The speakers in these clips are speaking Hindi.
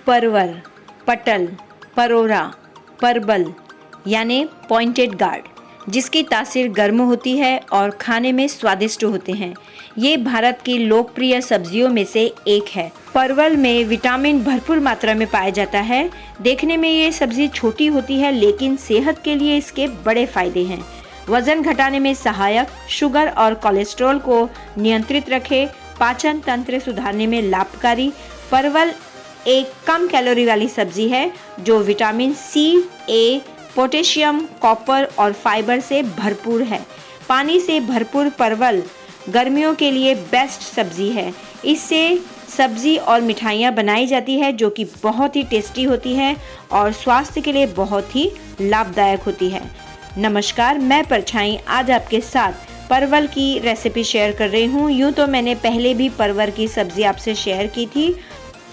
परवर, पटल, परोरा, परवल यानी पॉइंटेड गार्ड, जिसकी तासीर गर्म होती है और खाने में स्वादिष्ट होते हैं। ये भारत की लोकप्रिय सब्जियों में से एक है। परवल में विटामिन भरपूर मात्रा में पाया जाता है। देखने में ये सब्जी छोटी होती है, लेकिन सेहत के लिए इसके बड़े फायदे हैं। वजन घटाने में सहायक, शुगर और कोलेस्ट्रॉल को नियंत्रित रखे, पाचन तंत्र सुधारने में लाभकारी। परवल एक कम कैलोरी वाली सब्जी है जो विटामिन सी, ए, पोटेशियम, कॉपर और फाइबर से भरपूर है। पानी से भरपूर परवल गर्मियों के लिए बेस्ट सब्जी है। इससे सब्जी और मिठाइयाँ बनाई जाती है जो कि बहुत ही टेस्टी होती है और स्वास्थ्य के लिए बहुत ही लाभदायक होती है। नमस्कार, मैं परछाई आज आपके साथ परवल की रेसिपी शेयर कर रही हूँ। यूँ तो मैंने पहले भी परवल की सब्ज़ी आपसे शेयर की थी।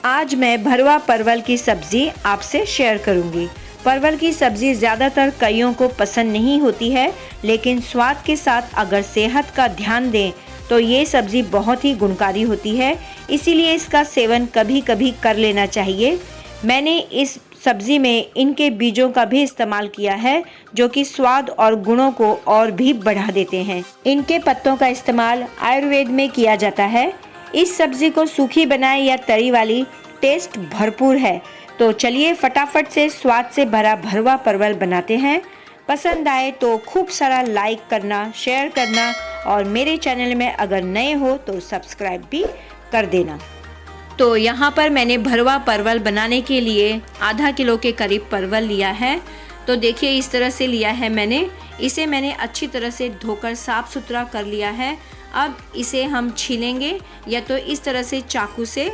आज मैं भरवा परवल की सब्ज़ी आपसे शेयर करूँगी। परवल की सब्ज़ी ज़्यादातर कईयों को पसंद नहीं होती है, लेकिन स्वाद के साथ अगर सेहत का ध्यान दें तो ये सब्ज़ी बहुत ही गुणकारी होती है। इसीलिए इसका सेवन कभी कभी कर लेना चाहिए। मैंने इस सब्ज़ी में इनके बीजों का भी इस्तेमाल किया है, जो कि स्वाद और गुणों को और भी बढ़ा देते हैं। इनके पत्तों का इस्तेमाल आयुर्वेद में किया जाता है। इस सब्ज़ी को सूखी बनाए या तरी वाली, टेस्ट भरपूर है। तो चलिए फटाफट से स्वाद से भरा भरवा परवल बनाते हैं। पसंद आए तो खूब सारा लाइक करना, शेयर करना और मेरे चैनल में अगर नए हो तो सब्सक्राइब भी कर देना। तो यहाँ पर मैंने भरवा परवल बनाने के लिए आधा किलो के करीब परवल लिया है। तो देखिए इस तरह से लिया है मैंने। इसे मैंने अच्छी तरह से धोकर साफ़ सुथरा कर लिया है। अब इसे हम छीलेंगे या तो इस तरह से चाकू से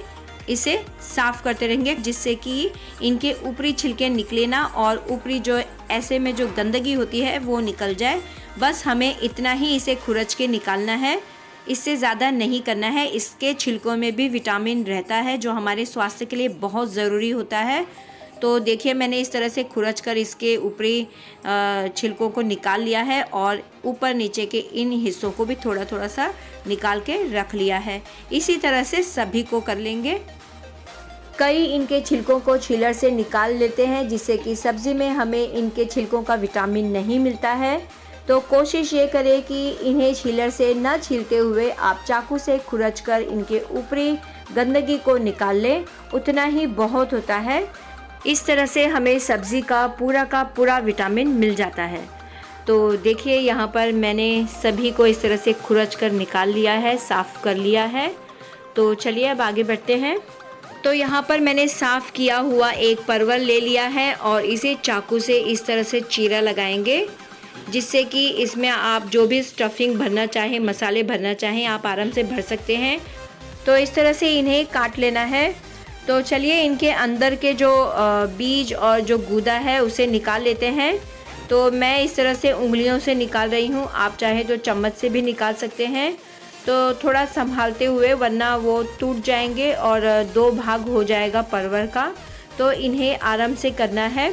इसे साफ़ करते रहेंगे, जिससे कि इनके ऊपरी छिलके निकले ना और ऊपरी जो ऐसे में जो गंदगी होती है वो निकल जाए। बस हमें इतना ही इसे खुरच के निकालना है, इससे ज़्यादा नहीं करना है। इसके छिलकों में भी विटामिन रहता है जो हमारे स्वास्थ्य के लिए बहुत ज़रूरी होता है। तो देखिए मैंने इस तरह से खुरच कर इसके ऊपरी छिलकों को निकाल लिया है और ऊपर नीचे के इन हिस्सों को भी थोड़ा थोड़ा सा निकाल के रख लिया है। इसी तरह से सभी को कर लेंगे। कई इनके छिलकों को छीलर से निकाल लेते हैं, जिससे कि सब्ज़ी में हमें इनके छिलकों का विटामिन नहीं मिलता है। तो कोशिश ये करें कि इन्हें छीलर से न छीलते हुए आप चाकू से खुरच कर इनके ऊपरी गंदगी को निकाल लें, उतना ही बहुत होता है। इस तरह से हमें सब्ज़ी का पूरा विटामिन मिल जाता है। तो देखिए यहाँ पर मैंने सभी को इस तरह से खुरच कर निकाल लिया है, साफ़ कर लिया है। तो चलिए अब आगे बढ़ते हैं। तो यहाँ पर मैंने साफ़ किया हुआ एक परवल ले लिया है और इसे चाकू से इस तरह से चीरा लगाएंगे, जिससे कि इसमें आप जो भी स्टफिंग भरना चाहें, मसाले भरना चाहें, आप आराम से भर सकते हैं। तो इस तरह से इन्हें काट लेना है। तो चलिए इनके अंदर के जो बीज और जो गूदा है उसे निकाल लेते हैं। तो मैं इस तरह से उंगलियों से निकाल रही हूँ, आप चाहे तो चम्मच से भी निकाल सकते हैं। तो थोड़ा संभालते हुए, वरना वो टूट जाएंगे और दो भाग हो जाएगा परवल का। तो इन्हें आराम से करना है।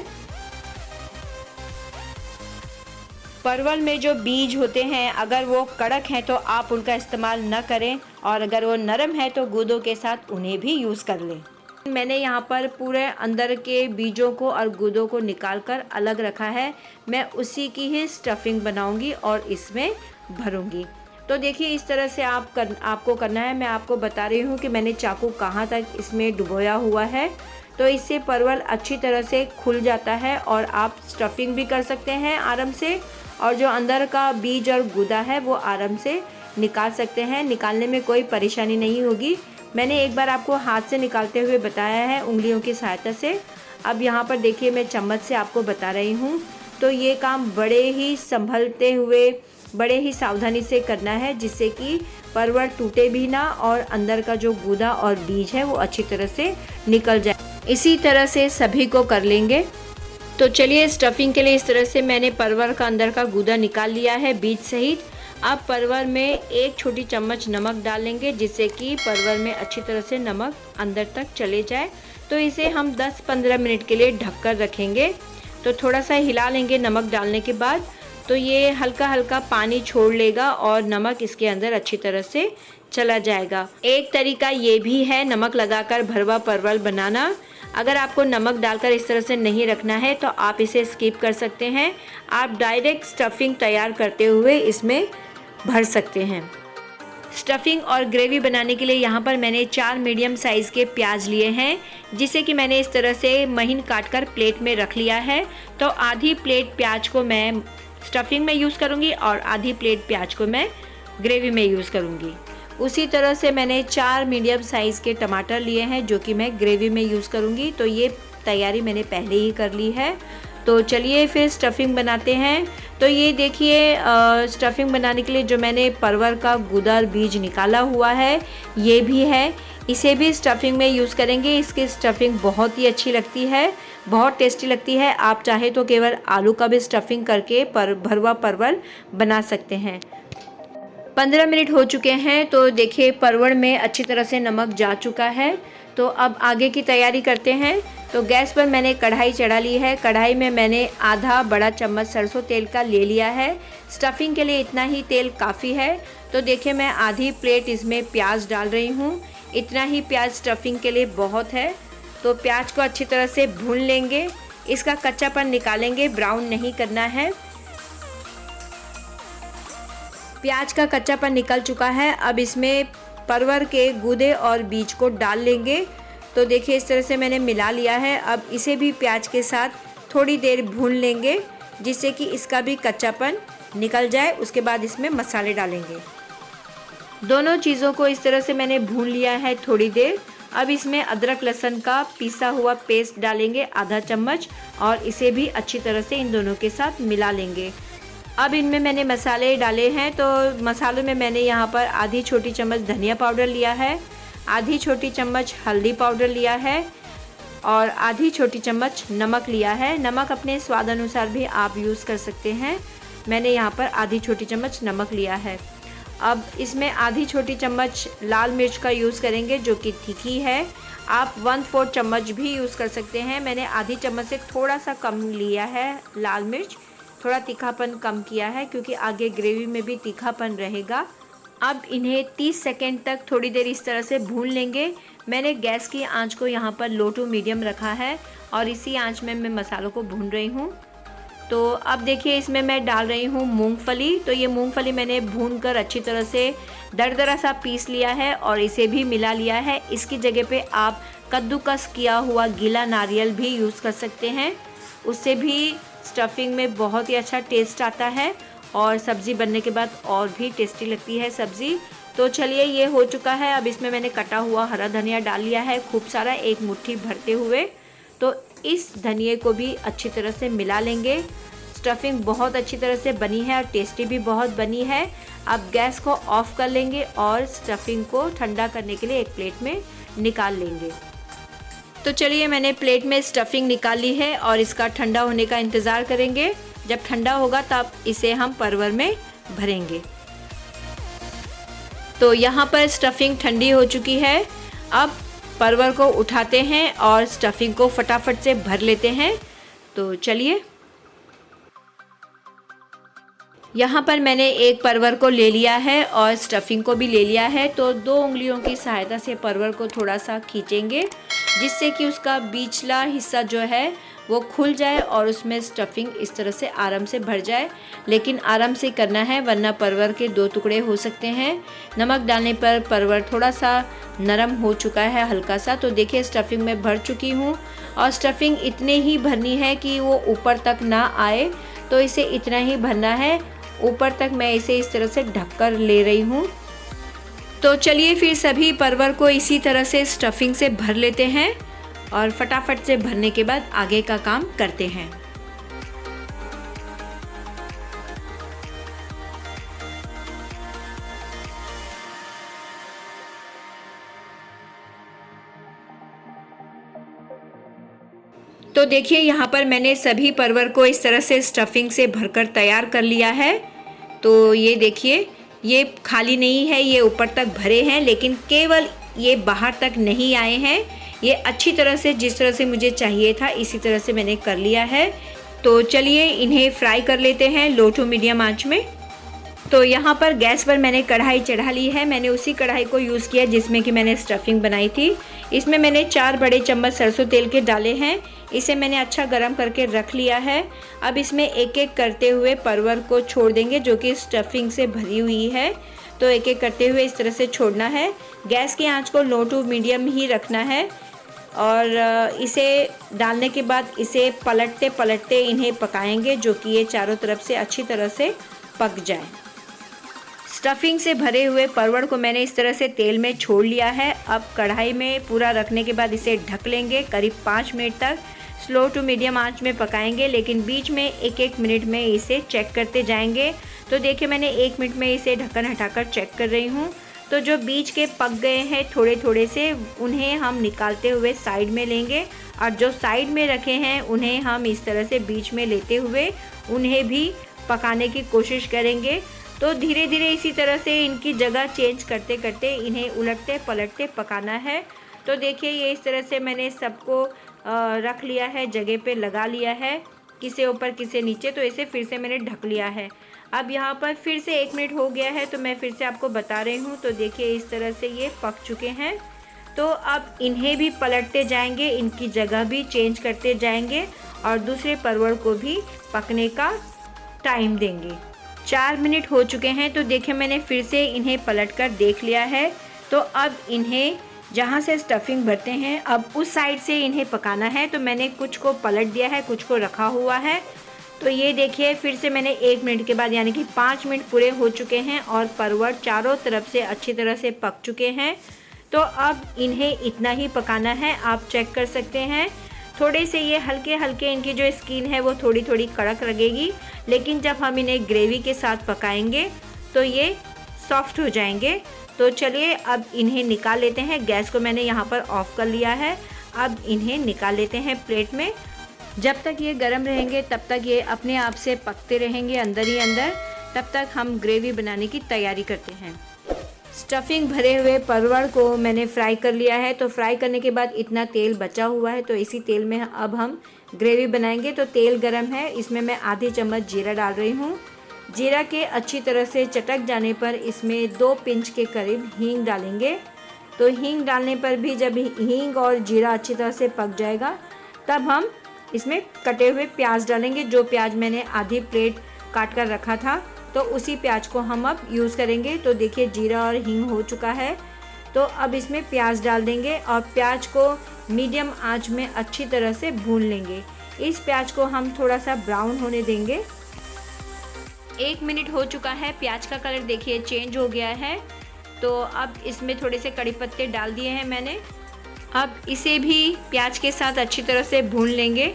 परवल में जो बीज होते हैं अगर वो कड़क हैं तो आप उनका इस्तेमाल न करें, और अगर वो नरम है तो गूदों के साथ उन्हें भी यूज़ कर लें। मैंने यहाँ पर पूरे अंदर के बीजों को और गूदों को निकालकर अलग रखा है। मैं उसी की ही स्टफिंग बनाऊंगी और इसमें भरूंगी। तो देखिए इस तरह से आपको करना है। मैं आपको बता रही हूँ कि मैंने चाकू कहाँ तक इसमें डुबोया हुआ है। तो इससे परवल अच्छी तरह से खुल जाता है और आप स्टफिंग भी कर सकते हैं आराम से, और जो अंदर का बीज और गूदा है वो आराम से निकाल सकते हैं। निकालने में कोई परेशानी नहीं होगी। मैंने एक बार आपको हाथ से निकालते हुए बताया है, उंगलियों की सहायता से। अब यहाँ पर देखिए मैं चम्मच से आपको बता रही हूँ। तो ये काम बड़े ही संभलते हुए, बड़े ही सावधानी से करना है, जिससे कि परवल टूटे भी ना और अंदर का जो गूदा और बीज है वो अच्छी तरह से निकल जाए। इसी तरह से सभी को कर लेंगे। तो चलिए स्टफिंग के लिए इस तरह से मैंने परवल का अंदर का गूदा निकाल लिया है बीज सहित। अब परवल में एक छोटी चम्मच नमक डालेंगे, जिससे कि परवल में अच्छी तरह से नमक अंदर तक चले जाए। तो इसे हम 10-15 मिनट के लिए ढककर रखेंगे। तो थोड़ा सा हिला लेंगे नमक डालने के बाद, तो ये हल्का हल्का पानी छोड़ लेगा और नमक इसके अंदर अच्छी तरह से चला जाएगा। एक तरीका ये भी है नमक लगाकर भरवा परवल बनाना। अगर आपको नमक डालकर इस तरह से नहीं रखना है तो आप इसे स्किप कर सकते हैं। आप डायरेक्ट स्टफिंग तैयार करते हुए इसमें भर सकते हैं। स्टफिंग और ग्रेवी बनाने के लिए यहाँ पर मैंने 4 मीडियम साइज़ के प्याज लिए हैं, जिसे कि मैंने इस तरह से महीन काटकर प्लेट में रख लिया है। तो आधी प्लेट प्याज को मैं स्टफिंग में यूज़ करूँगी और आधी प्लेट प्याज को मैं ग्रेवी में यूज़ करूँगी। उसी तरह से मैंने 4 मीडियम साइज़ के टमाटर लिए हैं, जो कि मैं ग्रेवी में यूज़ करूँगी। तो ये तैयारी मैंने पहले ही कर ली है। तो चलिए फिर स्टफिंग बनाते हैं। तो ये देखिए स्टफिंग बनाने के लिए जो मैंने परवल का गुदर बीज निकाला हुआ है ये भी है, इसे भी स्टफिंग में यूज़ करेंगे। इसकी स्टफिंग बहुत ही अच्छी लगती है, बहुत टेस्टी लगती है। आप चाहे तो केवल आलू का भी स्टफिंग करके भरवा परवल बना सकते हैं। 15 मिनट हो चुके हैं। तो देखिए परवल में अच्छी तरह से नमक जा चुका है। तो अब आगे की तैयारी करते हैं। तो गैस पर मैंने कढ़ाई चढ़ा ली है। कढ़ाई में मैंने आधा बड़ा चम्मच सरसों तेल का ले लिया है। स्टफिंग के लिए इतना ही तेल काफ़ी है। तो देखिए मैं आधी प्लेट इसमें प्याज डाल रही हूँ। इतना ही प्याज स्टफिंग के लिए बहुत है। तो प्याज को अच्छी तरह से भून लेंगे, इसका कच्चापन निकालेंगे, ब्राउन नहीं करना है। प्याज का कच्चापन निकल चुका है। अब इसमें परवल के गूदे और बीज को डाल लेंगे। तो देखिए इस तरह से मैंने मिला लिया है। अब इसे भी प्याज के साथ थोड़ी देर भून लेंगे, जिससे कि इसका भी कच्चापन निकल जाए। उसके बाद इसमें मसाले डालेंगे। दोनों चीज़ों को इस तरह से मैंने भून लिया है थोड़ी देर। अब इसमें अदरक लहसुन का पिसा हुआ पेस्ट डालेंगे आधा चम्मच, और इसे भी अच्छी तरह से इन दोनों के साथ मिला लेंगे। अब इनमें मैंने मसाले डाले हैं। तो मसालों में मैंने यहाँ पर आधी छोटी चम्मच धनिया पाउडर लिया है, आधी छोटी चम्मच हल्दी पाउडर लिया है और आधी छोटी चम्मच नमक लिया है। नमक अपने स्वाद अनुसार भी आप यूज़ कर सकते हैं। मैंने यहाँ पर आधी छोटी चम्मच नमक लिया है। अब इसमें आधी छोटी चम्मच लाल मिर्च का यूज़ करेंगे, जो कि तीखी है। आप 1/4 चम्मच भी यूज़ कर सकते हैं। मैंने आधी चम्मच से थोड़ा सा कम लिया है लाल मिर्च, थोड़ा तीखापन कम किया है क्योंकि आगे ग्रेवी में भी तीखापन रहेगा। अब इन्हें 30 सेकेंड तक थोड़ी देर इस तरह से भून लेंगे। मैंने गैस की आंच को यहाँ पर लो टू मीडियम रखा है और इसी आंच में मैं मसालों को भून रही हूँ। तो अब देखिए इसमें मैं डाल रही हूँ मूंगफली। तो ये मूंगफली मैंने भूनकर अच्छी तरह से दरदरा सा पीस लिया है और इसे भी मिला लिया है। इसकी जगह पे आप कद्दूकस किया हुआ गीला नारियल भी यूज़ कर सकते हैं, उससे भी स्टफिंग में बहुत ही अच्छा टेस्ट आता है और सब्ज़ी बनने के बाद और भी टेस्टी लगती है सब्ज़ी। तो चलिए ये हो चुका है। अब इसमें मैंने कटा हुआ हरा धनिया डाल लिया है, खूब सारा, एक मुट्ठी भरते हुए। तो इस धनिए को भी अच्छी तरह से मिला लेंगे। स्टफिंग बहुत अच्छी तरह से बनी है और टेस्टी भी बहुत बनी है। अब गैस को ऑफ कर लेंगे और स्टफिंग को ठंडा करने के लिए एक प्लेट में निकाल लेंगे। तो चलिए मैंने प्लेट में स्टफिंग निकाल ली है और इसका ठंडा होने का इंतज़ार करेंगे। जब ठंडा होगा तब इसे हम परवल में भरेंगे। तो यहाँ पर स्टफिंग ठंडी हो चुकी है। अब परवल को उठाते हैं और स्टफिंग को फटाफट से भर लेते हैं। तो चलिए, यहाँ पर मैंने एक परवल को ले लिया है और स्टफिंग को भी ले लिया है। तो 2 उंगलियों की सहायता से परवल को थोड़ा सा खींचेंगे, जिससे कि उसका बीचला हिस्सा जो है वो खुल जाए और उसमें स्टफिंग इस तरह से आराम से भर जाए। लेकिन आराम से करना है, वरना परवल के 2 टुकड़े हो सकते हैं। नमक डालने पर परवल थोड़ा सा नरम हो चुका है, हल्का सा। तो देखिए स्टफिंग में भर चुकी हूँ और स्टफिंग इतने ही भरनी है कि वो ऊपर तक ना आए। तो इसे इतना ही भरना है, ऊपर तक मैं इसे इस तरह से ढक कर ले रही हूँ। तो चलिए फिर सभी परवल को इसी तरह से स्टफिंग से भर लेते हैं और फटाफट से भरने के बाद आगे का काम करते हैं। तो देखिए यहाँ पर मैंने सभी परवल को इस तरह से स्टफिंग से भरकर तैयार कर लिया है। तो ये देखिए, ये खाली नहीं है, ये ऊपर तक भरे हैं, लेकिन केवल ये बाहर तक नहीं आए हैं। ये अच्छी तरह से, जिस तरह से मुझे चाहिए था, इसी तरह से मैंने कर लिया है। तो चलिए इन्हें फ्राई कर लेते हैं लो टू मीडियम आंच में। तो यहाँ पर गैस पर मैंने कढ़ाई चढ़ा ली है। मैंने उसी कढ़ाई को यूज़ किया जिसमें कि मैंने स्टफिंग बनाई थी। इसमें मैंने 4 बड़े चम्मच सरसों तेल के डाले हैं। इसे मैंने अच्छा गरम करके रख लिया है। अब इसमें एक एक करते हुए परवर को छोड़ देंगे जो कि स्टफिंग से भरी हुई है। तो एक एक करते हुए इस तरह से छोड़ना है। गैस की आंच को लो टू मीडियम ही रखना है और इसे डालने के बाद इसे पलटते पलटते इन्हें पकाएंगे जो कि ये चारों तरफ से अच्छी तरह से पक जाए। स्टफिंग से भरे हुए परवल को मैंने इस तरह से तेल में छोड़ लिया है। अब कढ़ाई में पूरा रखने के बाद इसे ढक लेंगे। करीब 5 मिनट तक स्लो टू मीडियम आंच में पकाएंगे, लेकिन बीच में एक एक मिनट में इसे चेक करते जाएंगे। तो देखिए मैंने 1 मिनट में इसे ढक्कन हटाकर चेक कर रही हूँ। तो जो बीच के पक गए हैं थोड़े थोड़े से, उन्हें हम निकालते हुए साइड में लेंगे और जो साइड में रखे हैं उन्हें हम इस तरह से बीच में लेते हुए उन्हें भी पकाने की कोशिश करेंगे। तो धीरे धीरे इसी तरह से इनकी जगह चेंज करते करते इन्हें उलटते पलटते पकाना है। तो देखिए ये इस तरह से मैंने सबको रख लिया है, जगह पे लगा लिया है, किसे ऊपर किसे नीचे। तो इसे फिर से मैंने ढक लिया है। अब यहाँ पर फिर से 1 मिनट हो गया है तो मैं फिर से आपको बता रही हूँ। तो देखिए इस तरह से ये पक चुके हैं। तो अब इन्हें भी पलटते जाएंगे, इनकी जगह भी चेंज करते जाएंगे और दूसरे परवल को भी पकने का टाइम देंगे। 4 मिनट हो चुके हैं। तो देखिए मैंने फिर से इन्हें पलट कर देख लिया है। तो अब इन्हें जहाँ से स्टफिंग भरते हैं अब उस साइड से इन्हें पकाना है। तो मैंने कुछ को पलट दिया है, कुछ को रखा हुआ है। तो ये देखिए फिर से मैंने 1 मिनट के बाद यानी कि 5 मिनट पूरे हो चुके हैं और परवल चारों तरफ से अच्छी तरह से पक चुके हैं। तो अब इन्हें इतना ही पकाना है, आप चेक कर सकते हैं। थोड़े से ये हल्के हल्के इनकी जो स्किन है वो थोड़ी थोड़ी कड़क लगेगी, लेकिन जब हम इन्हें ग्रेवी के साथ पकाएंगे तो ये सॉफ्ट हो जाएंगे। तो चलिए अब इन्हें निकाल लेते हैं। गैस को मैंने यहाँ पर ऑफ़ कर लिया है। अब इन्हें निकाल लेते हैं प्लेट में। जब तक ये गर्म रहेंगे तब तक ये अपने आप से पकते रहेंगे अंदर ही अंदर। तब तक हम ग्रेवी बनाने की तैयारी करते हैं। स्टफिंग भरे हुए परवल को मैंने फ्राई कर लिया है। तो फ्राई करने के बाद इतना तेल बचा हुआ है, तो इसी तेल में अब हम ग्रेवी बनाएंगे। तो तेल गरम है, इसमें मैं आधी चम्मच जीरा डाल रही हूँ। जीरा के अच्छी तरह से चटक जाने पर इसमें 2 पिंच के करीब हींग डालेंगे। तो हींग डालने पर भी जब हींग और जीरा अच्छी तरह से पक जाएगा तब हम इसमें कटे हुए प्याज डालेंगे। जो प्याज मैंने आधी प्लेट काट कर रखा था तो उसी प्याज को हम अब यूज़ करेंगे। तो देखिए जीरा और हींग हो चुका है। तो अब इसमें प्याज डाल देंगे और प्याज को मीडियम आंच में अच्छी तरह से भून लेंगे। इस प्याज को हम थोड़ा सा ब्राउन होने देंगे। 1 मिनट हो चुका है, प्याज का कलर देखिए चेंज हो गया है। तो अब इसमें थोड़े से कड़ी पत्ते डाल दिए हैं मैंने। अब इसे भी प्याज के साथ अच्छी तरह से भून लेंगे।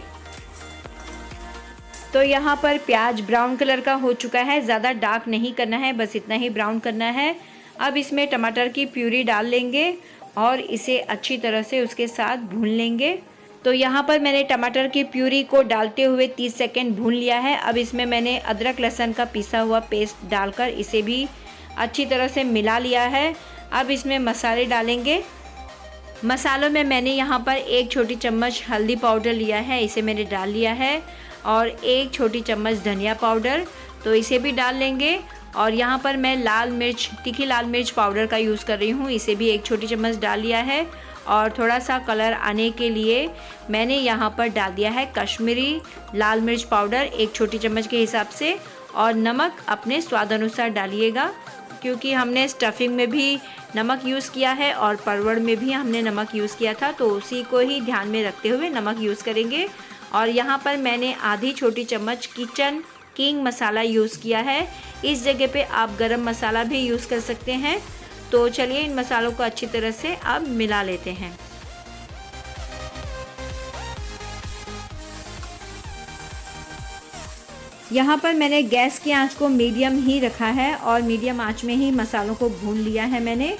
तो यहाँ पर प्याज ब्राउन कलर का हो चुका है, ज़्यादा डार्क नहीं करना है, बस इतना ही ब्राउन करना है। अब इसमें टमाटर की प्यूरी डाल लेंगे और इसे अच्छी तरह से उसके साथ भून लेंगे। तो यहाँ पर मैंने टमाटर की प्यूरी को डालते हुए 30 सेकंड भून लिया है। अब इसमें मैंने अदरक लहसुन का पिसा हुआ पेस्ट डालकर इसे भी अच्छी तरह से मिला लिया है। अब इसमें मसाले डालेंगे। मसालों में मैंने यहाँ पर 1 छोटी चम्मच हल्दी पाउडर लिया है, इसे मैंने डाल लिया है, और 1 छोटी चम्मच धनिया पाउडर, तो इसे भी डाल लेंगे। और यहाँ पर मैं तीखी लाल मिर्च पाउडर का यूज़ कर रही हूँ, इसे भी 1 छोटी चम्मच डाल लिया है। और थोड़ा सा कलर आने के लिए मैंने यहाँ पर डाल दिया है कश्मीरी लाल मिर्च पाउडर 1 छोटी चम्मच के हिसाब से। और नमक अपने स्वाद अनुसार डालिएगा, क्योंकि हमने स्टफिंग में भी नमक यूज़ किया है और परवल में भी हमने नमक यूज़ किया था, तो उसी को ही ध्यान में रखते हुए नमक यूज़ करेंगे। और यहाँ पर मैंने आधी छोटी चम्मच किचन किंग मसाला यूज़ किया है। इस जगह पे आप गरम मसाला भी यूज़ कर सकते हैं। तो चलिए इन मसालों को अच्छी तरह से अब मिला लेते हैं। यहाँ पर मैंने गैस की आंच को मीडियम ही रखा है और मीडियम आंच में ही मसालों को भून लिया है मैंने।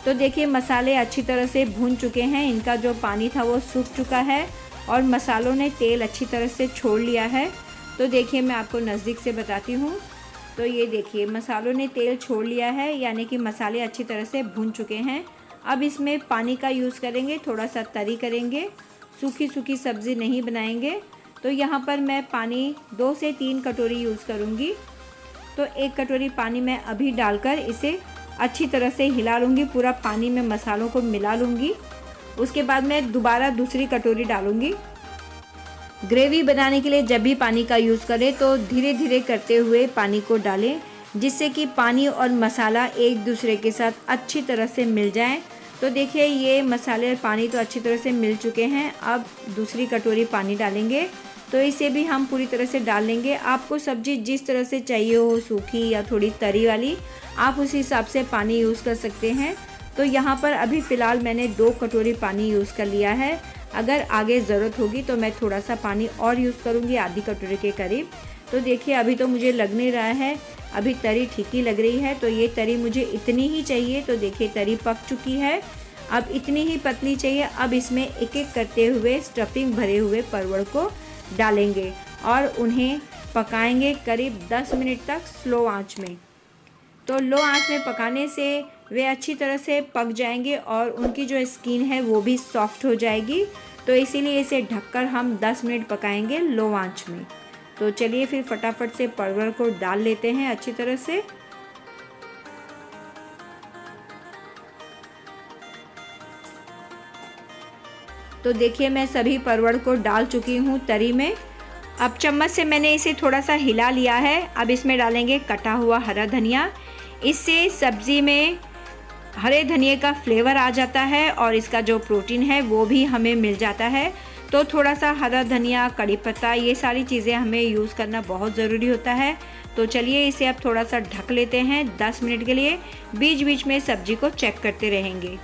तो देखिए मसाले अच्छी तरह से भून चुके हैं, इनका जो पानी था वो सूख चुका है और मसालों ने तेल अच्छी तरह से छोड़ लिया है। तो देखिए मैं आपको नज़दीक से बताती हूँ। तो ये देखिए मसालों ने तेल छोड़ लिया है, यानी कि मसाले अच्छी तरह से भून चुके हैं। अब इसमें पानी का यूज़ करेंगे, थोड़ा सा तरी करेंगे, सूखी सूखी सब्ज़ी नहीं बनाएंगे। तो यहाँ पर मैं पानी 2 से 3 कटोरी यूज़ करूँगी। तो 1 कटोरी पानी मैं अभी डालकर इसे अच्छी तरह से हिला लूँगी, पूरा पानी में मसालों को मिला लूँगी। उसके बाद मैं दोबारा दूसरी कटोरी डालूँगी। ग्रेवी बनाने के लिए जब भी पानी का यूज़ करें तो धीरे धीरे करते हुए पानी को डालें, जिससे कि पानी और मसाला एक दूसरे के साथ अच्छी तरह से मिल जाएं। तो देखिए ये मसाले और पानी तो अच्छी तरह से मिल चुके हैं। अब दूसरी कटोरी पानी डालेंगे, तो इसे भी हम पूरी तरह से डाल लेंगे। आपको सब्ज़ी जिस तरह से चाहिए हो, सूखी या थोड़ी तरी वाली, आप उस हिसाब से पानी यूज़ कर सकते हैं। तो यहाँ पर अभी फ़िलहाल मैंने 2 कटोरी पानी यूज़ कर लिया है। अगर आगे ज़रूरत होगी तो मैं थोड़ा सा पानी और यूज़ करूँगी, आधी कटोरी के करीब। तो देखिए अभी तो मुझे लग नहीं रहा है, अभी तरी ठीक ही लग रही है। तो ये तरी मुझे इतनी ही चाहिए। तो देखिए तरी पक चुकी है, अब इतनी ही पतली चाहिए। अब इसमें एक एक करते हुए स्टफिंग भरे हुए परवल को डालेंगे और उन्हें पकाएंगे करीब 10 मिनट तक स्लो आंच में। तो लो आंच में पकाने से वे अच्छी तरह से पक जाएंगे और उनकी जो स्किन है वो भी सॉफ्ट हो जाएगी। तो इसीलिए इसे ढककर हम 10 मिनट पकाएंगे लो आंच में। तो चलिए फिर फटाफट से परवल को डाल लेते हैं अच्छी तरह से। तो देखिए मैं सभी परवल को डाल चुकी हूँ तरी में। अब चम्मच से मैंने इसे थोड़ा सा हिला लिया है। अब इसमें डालेंगे कटा हुआ हरा धनिया। इससे सब्ज़ी में हरे धनिए का फ्लेवर आ जाता है और इसका जो प्रोटीन है वो भी हमें मिल जाता है। तो थोड़ा सा हरा धनिया, कड़ी पत्ता, ये सारी चीज़ें हमें यूज़ करना बहुत ज़रूरी होता है। तो चलिए इसे अब थोड़ा सा ढक लेते हैं 10 मिनट के लिए। बीच बीच में सब्ज़ी को चेक करते रहेंगे।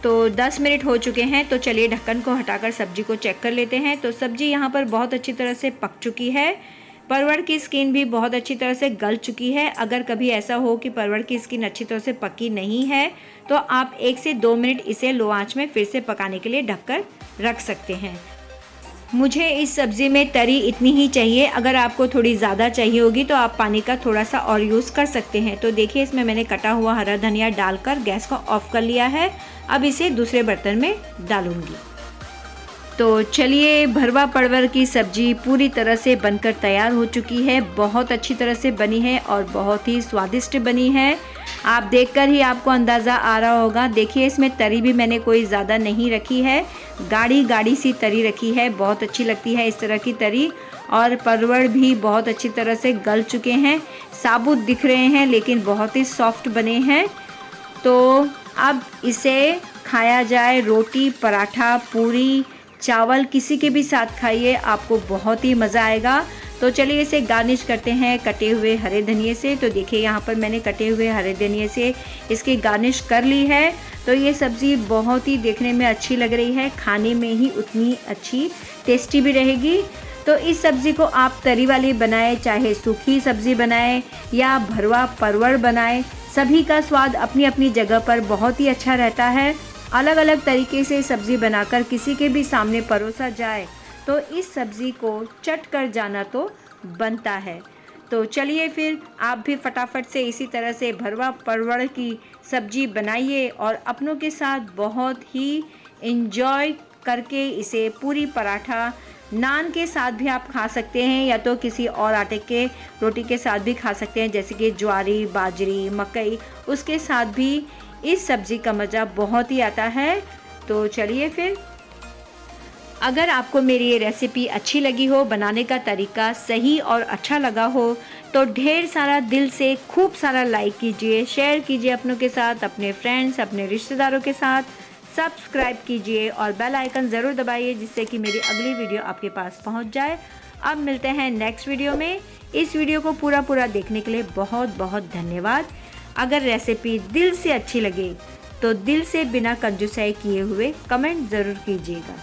तो 10 मिनट हो चुके हैं। तो चलिए ढक्कन को हटाकर सब्ज़ी को चेक कर लेते हैं। तो सब्ज़ी यहाँ पर बहुत अच्छी तरह से पक चुकी है। परवल की स्किन भी बहुत अच्छी तरह से गल चुकी है। अगर कभी ऐसा हो कि परवल की स्किन अच्छी तरह से पकी नहीं है तो आप 1 से 2 मिनट इसे लो आंच में फिर से पकाने के लिए ढककर रख सकते हैं। मुझे इस सब्ज़ी में तरी इतनी ही चाहिए। अगर आपको थोड़ी ज़्यादा चाहिए होगी तो आप पानी का थोड़ा सा और यूज़ कर सकते हैं। तो देखिए इसमें मैंने कटा हुआ हरा धनिया डालकर गैस को ऑफ कर लिया है। अब इसे दूसरे बर्तन में डालूंगी। तो चलिए भरवा परवल की सब्ज़ी पूरी तरह से बनकर तैयार हो चुकी है। बहुत अच्छी तरह से बनी है और बहुत ही स्वादिष्ट बनी है। आप देखकर ही आपको अंदाज़ा आ रहा होगा। देखिए इसमें तरी भी मैंने कोई ज़्यादा नहीं रखी है, गाढ़ी गाढ़ी सी तरी रखी है। बहुत अच्छी लगती है इस तरह की तरी। और परवल भी बहुत अच्छी तरह से गल चुके हैं, साबुत दिख रहे हैं लेकिन बहुत ही सॉफ्ट बने हैं। तो अब इसे खाया जाए रोटी, पराठा, पूरी, चावल, किसी के भी साथ खाइए, आपको बहुत ही मज़ा आएगा। तो चलिए इसे गार्निश करते हैं कटे हुए हरे धनिए से। तो देखिए यहाँ पर मैंने कटे हुए हरे धनिए से इसकी गार्निश कर ली है। तो ये सब्ज़ी बहुत ही देखने में अच्छी लग रही है, खाने में ही उतनी अच्छी टेस्टी भी रहेगी। तो इस सब्ज़ी को आप तरी वाली बनाएं, चाहे सूखी सब्ज़ी बनाएं या भरवा परवल बनाएं, सभी का स्वाद अपनी अपनी जगह पर बहुत ही अच्छा रहता है। अलग अलग तरीके से सब्ज़ी बनाकर किसी के भी सामने परोसा जाए तो इस सब्ज़ी को चट कर जाना तो बनता है। तो चलिए फिर आप भी फटाफट से इसी तरह से भरवा परवल की सब्ज़ी बनाइए और अपनों के साथ बहुत ही एंजॉय करके इसे पूरी, पराठा, नान के साथ भी आप खा सकते हैं या तो किसी और आटे के रोटी के साथ भी खा सकते हैं, जैसे कि ज्वारी, बाजरी, मकई, उसके साथ भी इस सब्ज़ी का मज़ा बहुत ही आता है। तो चलिए फिर, अगर आपको मेरी ये रेसिपी अच्छी लगी हो, बनाने का तरीका सही और अच्छा लगा हो तो ढेर सारा दिल से खूब सारा लाइक कीजिए, शेयर कीजिए अपनों के साथ, अपने फ्रेंड्स, अपने रिश्तेदारों के साथ, सब्सक्राइब कीजिए और बेल आइकन ज़रूर दबाइए जिससे कि मेरी अगली वीडियो आपके पास पहुंच जाए। अब मिलते हैं नेक्स्ट वीडियो में। इस वीडियो को पूरा देखने के लिए बहुत बहुत धन्यवाद। अगर रेसिपी दिल से अच्छी लगे तो दिल से बिना कंजूसाई किए हुए कमेंट ज़रूर कीजिएगा।